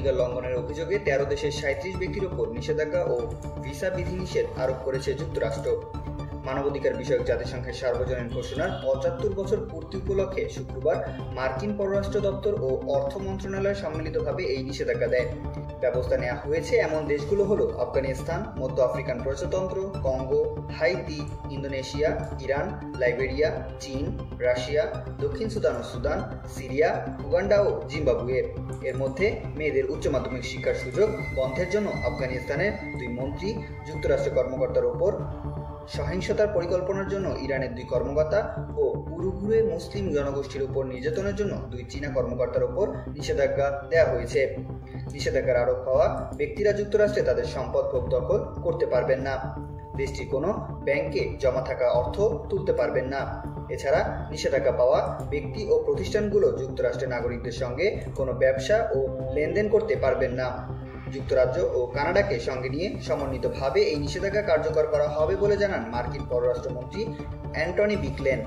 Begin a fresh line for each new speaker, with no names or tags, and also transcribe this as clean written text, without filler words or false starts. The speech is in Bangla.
মানবাধিকার লঙ্ঘনের অভিযোগে 13 দেশের 37 ব্যক্তির ওপর নিষেধাজ্ঞা ও ভিসা বিধিনিষেধ আরোপ করেছে যুক্তরাষ্ট্র। মানবাধিকার বিষয়ক জাতিসংঘের সার্বজনীন ঘোষণার 75 বছর পূর্তি উপলক্ষে শুক্রবার মার্কিন পররাষ্ট্র দপ্তর ও অর্থ মন্ত্রণালয় সম্মিলিতভাবে এই নিষেধাজ্ঞা দেয়। ব্যবস্থা নেওয়া হয়েছে এমন দেশগুলো হলো আফগানিস্তান, মধ্য আফ্রিকান প্রজাতন্ত্র, Congo, Haiti, Indonesia, Iran, Liberia, চীন, রাশিয়া, দক্ষিণ সুদান ও সুদান, সিরিয়া, উগান্ডা ও জিম্বাবুয়ে। এর মধ্যে মেয়েদের উচ্চ মাধ্যমিক শিক্ষার সুযোগ বন্ধের জন্য আফগানিস্তানের 2 মন্ত্রী, যুক্তরাষ্ট্র কর্মকর্তার ওপর সহিংসতার পরিকল্পনার জন্য ইরানের 2 কর্মকর্তা ও উইঘুর মুসলিম জনগোষ্ঠীর উপর নির্যাতনের জন্য 2 চীনা কর্মকর্তার উপর নিষেধাজ্ঞা দেওয়া হয়েছে। নিষেধাজ্ঞার আরোপ হওয়া ব্যক্তিরা যুক্তরাষ্ট্রে তাদের সম্পদ ভোগ দখল করতে পারবেন না, দেশটির কোনো ব্যাংকে জমা থাকা অর্থ তুলতে পারবেন না। এছাড়া নিষেধাজ্ঞা পাওয়া ব্যক্তি ও প্রতিষ্ঠানগুলো যুক্তরাষ্ট্রের নাগরিকদের সঙ্গে কোনো ব্যবসা ও লেনদেন করতে পারবেন না। যুক্তরাজ্য ও কানাডাকে সঙ্গে নিয়ে সমন্বিতভাবে এই নিষেধাজ্ঞা কার্যকর করা হবে বলে জানান মার্কিন পররাষ্ট্রমন্ত্রী অ্যান্টনি ব্লিংকেন।